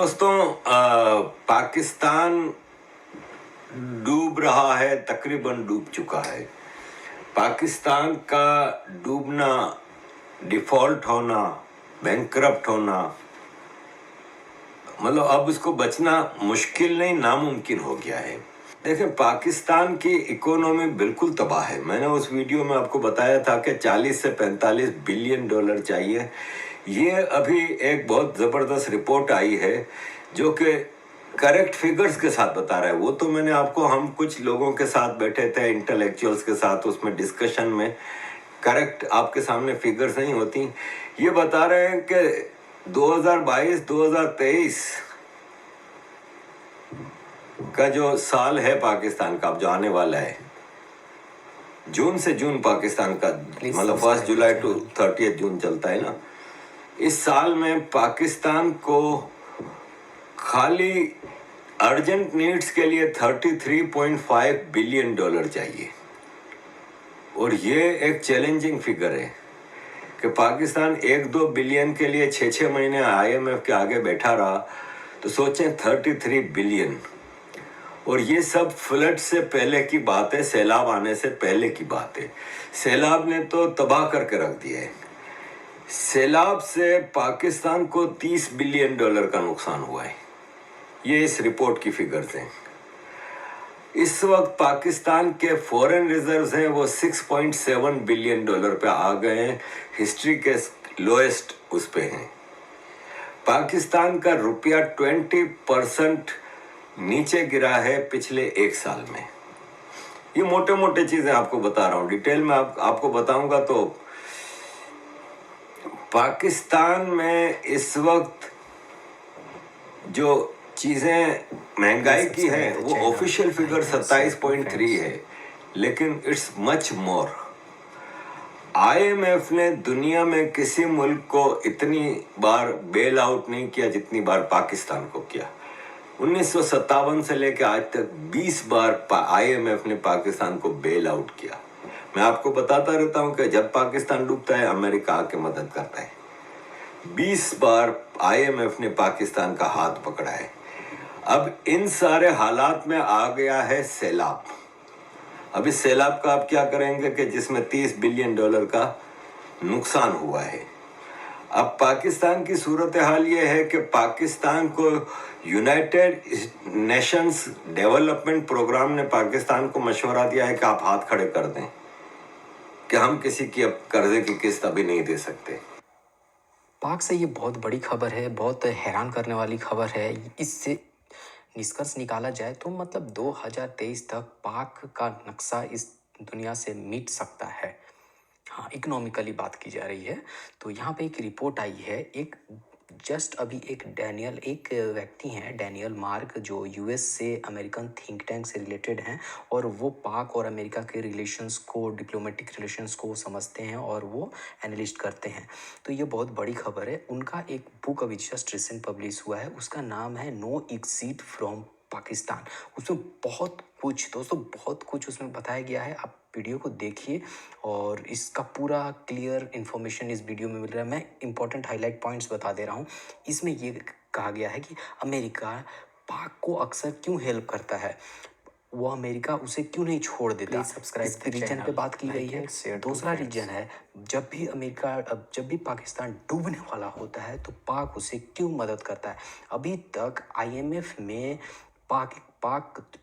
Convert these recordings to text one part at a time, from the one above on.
दोस्तों, पाकिस्तान डूब रहा है, तकरीबन डूब चुका है। पाकिस्तान का डूबना, डिफॉल्ट होना, बैंकरप्ट होना, मतलब अब उसको बचना मुश्किल नहीं, नामुमकिन हो गया है। देखें, पाकिस्तान की इकोनॉमी बिल्कुल तबाह है। मैंने उस वीडियो में आपको बताया था कि 40 से 45 बिलियन डॉलर चाहिए। ये अभी एक बहुत ज़बरदस्त रिपोर्ट आई है जो कि करेक्ट फिगर्स के साथ बता रहा है। वो तो मैंने आपको, हम कुछ लोगों के साथ बैठे थे, इंटेलेक्चुअल्स के साथ, उसमें डिस्कशन में करेक्ट आपके सामने फिगर्स नहीं होती। ये बता रहे हैं कि 2022-2023 का जो साल है पाकिस्तान का, अब जो आने वाला है, जून से जून पाकिस्तान का, मतलब 1 जुलाई टू 30 जून चलता है ना, इस साल में पाकिस्तान को खाली अर्जेंट नीड्स के लिए 33.5 बिलियन डॉलर चाहिए। और ये एक चैलेंजिंग फिगर है कि पाकिस्तान 1-2 बिलियन के लिए 6-6 महीने IMF के आगे बैठा रहा, तो सोचें 33 बिलियन। और ये सब फ्लड से पहले की बात है, सैलाब आने से पहले की बात है। सैलाब ने तो तबाह करके रख दिया है। सैलाब से पाकिस्तान को 30 बिलियन डॉलर का नुकसान हुआ है। ये इस रिपोर्ट की फिगर्स हैं। इस वक्त पाकिस्तान के फॉरेन रिजर्व्स हैं वो 6.7 बिलियन डॉलर पे आ गए हैं, हिस्ट्री के लोएस्ट उस पे हैं। पाकिस्तान का रुपया 20% नीचे गिरा है पिछले 1 साल में। ये मोटे मोटे चीजें आपको बता रहा हूँ, डिटेल में आपको बताऊंगा। तो पाकिस्तान में इस वक्त जो चीजें महंगाई की है, वो ऑफिशियल फिगर 27.3 है, लेकिन इट्स मच मोर। IMF ने दुनिया में किसी मुल्क को इतनी बार बेल आउट नहीं किया जितनी बार पाकिस्तान को किया। 1957 से लेकर आज तक 20 बार IMF ने पाकिस्तान को बेल आउट किया। मैं आपको बताता रहता हूं कि जब पाकिस्तान डूबता है, अमेरिका आके मदद करता है। 20 बार IMF ने पाकिस्तान का हाथ पकड़ा है। अब इन सारे हालात में आ गया है सैलाब। अब इस सैलाब का आप क्या करेंगे कि जिसमें 30 बिलियन डॉलर का नुकसान हुआ है। अब पाकिस्तान की सूरत हाल ये है कि पाकिस्तान को यूनाइटेड नेशंस डेवलपमेंट प्रोग्राम ने पाकिस्तान को मशवरा दिया है कि आप हाथ खड़े कर दें कि हम किसी की अब कर्जे की किस्त अभी नहीं दे सकते। पाक से ये बहुत बड़ी खबर है, बहुत हैरान करने वाली खबर है। इससे निष्कर्ष निकाला जाए तो मतलब 2023 तक पाक का नक्शा इस दुनिया से मिट सकता है। हाँ, इकोनॉमिकली बात की जा रही है। तो यहाँ पे एक रिपोर्ट आई है, एक जस्ट अभी एक व्यक्ति हैं डैनियल मार्क, जो US से अमेरिकन थिंक टैंक से रिलेटेड हैं, और वो पाक और अमेरिका के रिलेशंस को, डिप्लोमेटिक रिलेशंस को समझते हैं और वो एनालिस्ट करते हैं। तो ये बहुत बड़ी खबर है। उनका एक बुक अभी जस्ट रिसेंट पब्लिश हुआ है, उसका नाम है नो एग्जिट फ्रॉम पाकिस्तान। उसमें बहुत कुछ दोस्तों, बहुत कुछ उसमें बताया गया है। आप वीडियो को देखिए और इसका पूरा क्लियर इन्फॉर्मेशन इस वीडियो में मिल रहा है। मैं इंपॉर्टेंट हाईलाइट पॉइंट्स बता दे रहा हूँ। इसमें ये कहा गया है कि अमेरिका पाक को अक्सर क्यों हेल्प करता है, वो अमेरिका उसे क्यों नहीं छोड़ देता। सब्सक्राइब रीजन पे बात की गई है। दूसरा रीजन है, जब भी पाकिस्तान डूबने वाला होता है तो पाक उसे क्यों मदद करता है। अभी तक IMF में पाक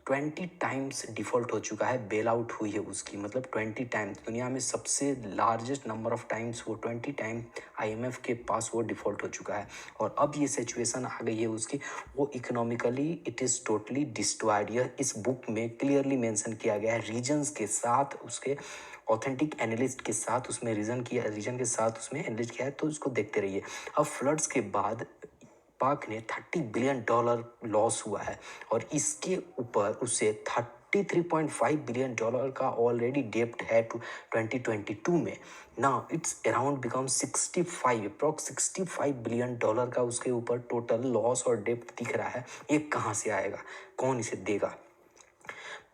20 टाइम्स डिफॉल्ट हो चुका है, बेल आउट हुई है उसकी, मतलब 20 टाइम्स। दुनिया में सबसे लार्जेस्ट नंबर ऑफ टाइम्स वो 20 टाइम IMF के पास वो डिफॉल्ट हो चुका है। और अब ये सिचुएशन आ गई है उसकी, वो economically it is totally destroyed. यह इस बुक में क्लियरली मेंशन किया गया है, रीजन्स के साथ, उसके ऑथेंटिक एनालिस्ट के साथ उसमें रीजन के साथ उसमें एनालिस्ट किया है। तो उसको देखते रहिए। अब फ्लड्स के बाद पाक ने 30 बिलियन डॉलर लॉस हुआ है और इसके ऊपर उसे 33.5 बिलियन डॉलर का ऑलरेडी डेप्ट है टू 2022 में। Now it's around become 65 billion dollar का उसके ऊपर टोटल लॉस और डेप्ट दिख रहा है। ये कहाँ से आएगा, कौन इसे देगा।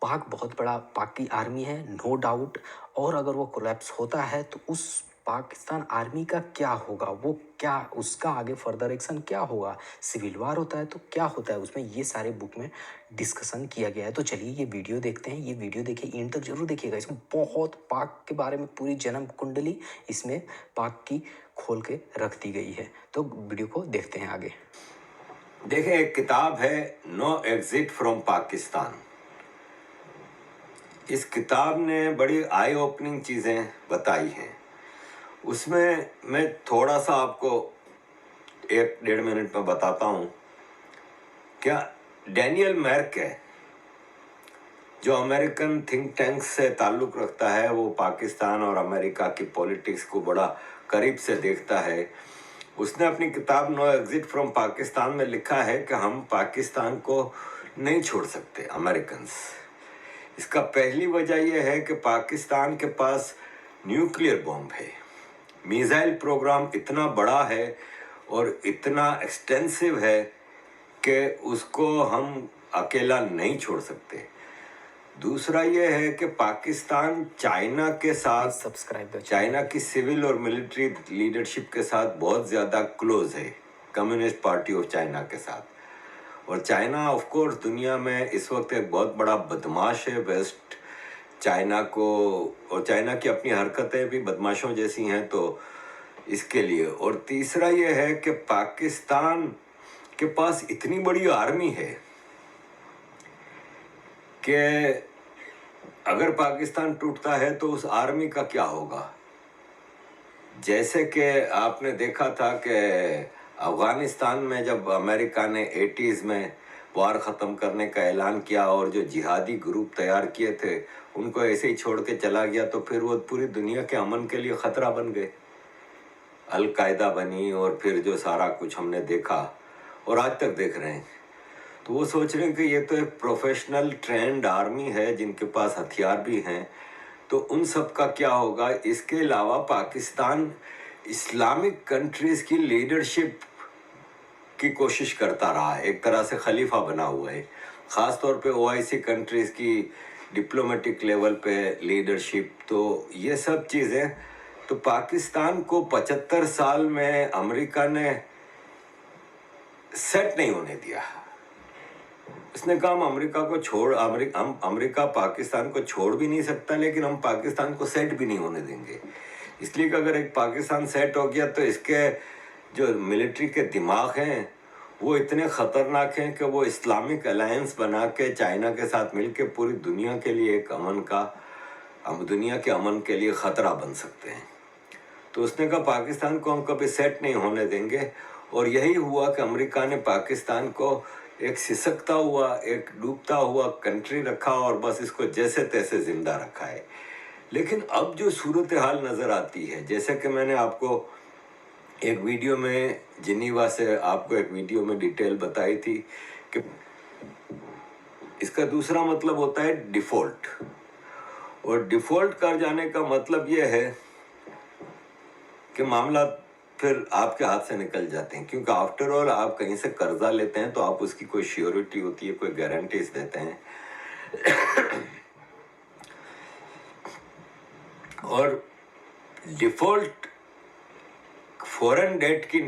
पाक बहुत बड़ा, पाक की आर्मी है नो डाउट, और अगर वो कोलैप्स होता है तो उस पाकिस्तान आर्मी का क्या होगा, वो क्या उसका आगे फर्दर एक्शन क्या होगा, सिविल वार होता है तो क्या होता है, उसमें ये सारे बुक में डिस्कशन किया गया है। तो चलिए ये वीडियो देखते हैं, ये वीडियो देखिए, एंड तक जरूर देखिएगा। इसमें बहुत पाक के बारे में पूरी जन्म कुंडली इसमें पाक की खोल के रख दी गई है। तो वीडियो को देखते हैं आगे। देखें, एक किताब है नो एग्जिट फ्रॉम पाकिस्तान। इस किताब ने बड़ी आई ओपनिंग चीज़ें बताई हैं। उसमें मैं थोड़ा सा आपको 1-1.5 मिनट में बताता हूँ। क्या डैनियल मैर्क है, जो अमेरिकन थिंक टैंक से ताल्लुक़ रखता है, वो पाकिस्तान और अमेरिका की पॉलिटिक्स को बड़ा करीब से देखता है। उसने अपनी किताब नो एग्जिट फ्रॉम पाकिस्तान में लिखा है कि हम पाकिस्तान को नहीं छोड़ सकते अमेरिकन्स। इसका पहली वजह यह है कि पाकिस्तान के पास न्यूक्लियर बॉम्ब है, मिसाइल प्रोग्राम इतना बड़ा है और इतना एक्सटेंसिव है कि उसको हम अकेला नहीं छोड़ सकते। दूसरा ये है कि पाकिस्तान चाइना के साथ, सब्सक्राइब चाइना की सिविल और मिलिट्री लीडरशिप के साथ बहुत ज़्यादा क्लोज है, कम्युनिस्ट पार्टी ऑफ चाइना के साथ। और चाइना ऑफ कोर्स दुनिया में इस वक्त एक बहुत बड़ा बदमाश है। वेस्ट चाइना को, और चाइना की अपनी हरकतें भी बदमाशों जैसी हैं, तो इसके लिए। और तीसरा ये है कि पाकिस्तान के पास इतनी बड़ी आर्मी है कि अगर पाकिस्तान टूटता है तो उस आर्मी का क्या होगा। जैसे कि आपने देखा था कि अफ़गानिस्तान में जब अमेरिका ने 80s में वार ख़त्म करने का ऐलान किया और जो जिहादी ग्रुप तैयार किए थे उनको ऐसे ही छोड़ के चला गया, तो फिर वो पूरी दुनिया के अमन के लिए ख़तरा बन गए। अल-कायदा बनी और फिर जो सारा कुछ हमने देखा और आज तक देख रहे हैं, तो वो सोच रहे हैं कि ये तो एक प्रोफेशनल ट्रेंड आर्मी है जिनके पास हथियार भी हैं, तो उन सब का क्या होगा। इसके अलावा पाकिस्तान इस्लामिक कंट्रीज़ की लीडरशिप की कोशिश करता रहा है, एक तरह से खलीफा बना हुआ है, ख़ास तौर पे OIC कंट्रीज़ की डिप्लोमेटिक लेवल पे लीडरशिप। तो ये सब चीज़ें, तो पाकिस्तान को 75 साल में अमेरिका ने सेट नहीं होने दिया। उसने कहा हम अमेरिका को छोड़, अमेरिका पाकिस्तान को छोड़ भी नहीं सकता, लेकिन हम पाकिस्तान को सेट भी नहीं होने देंगे। इसलिए कि अगर एक पाकिस्तान सेट हो गया तो इसके जो मिलिट्री के दिमाग हैं वो इतने ख़तरनाक हैं कि वो इस्लामिक अलायंस बना के चाइना के साथ मिल के पूरी दुनिया के लिए एक दुनिया के अमन के लिए ख़तरा बन सकते हैं। तो उसने कहा पाकिस्तान को हम कभी सेट नहीं होने देंगे। और यही हुआ कि अमेरिका ने पाकिस्तान को एक सिसकता हुआ, एक डूबता हुआ कंट्री रखा और बस इसको जैसे तैसे ज़िंदा रखा है। लेकिन अब जो सूरत हाल नज़र आती है, जैसे कि मैंने आपको एक वीडियो में जिनीवा से आपको एक वीडियो में डिटेल बताई थी कि इसका दूसरा मतलब होता है डिफ़ॉल्ट। और डिफ़ॉल्ट कर जाने का मतलब ये है कि मामला फिर आपके हाथ से निकल जाते हैं, क्योंकि आफ्टर ऑल आप कहीं से कर्जा लेते हैं तो आप उसकी कोई श्योरिटी होती है, कोई गारंटीज देते हैं। और डिफ़ॉल्ट फॉरेन डेट की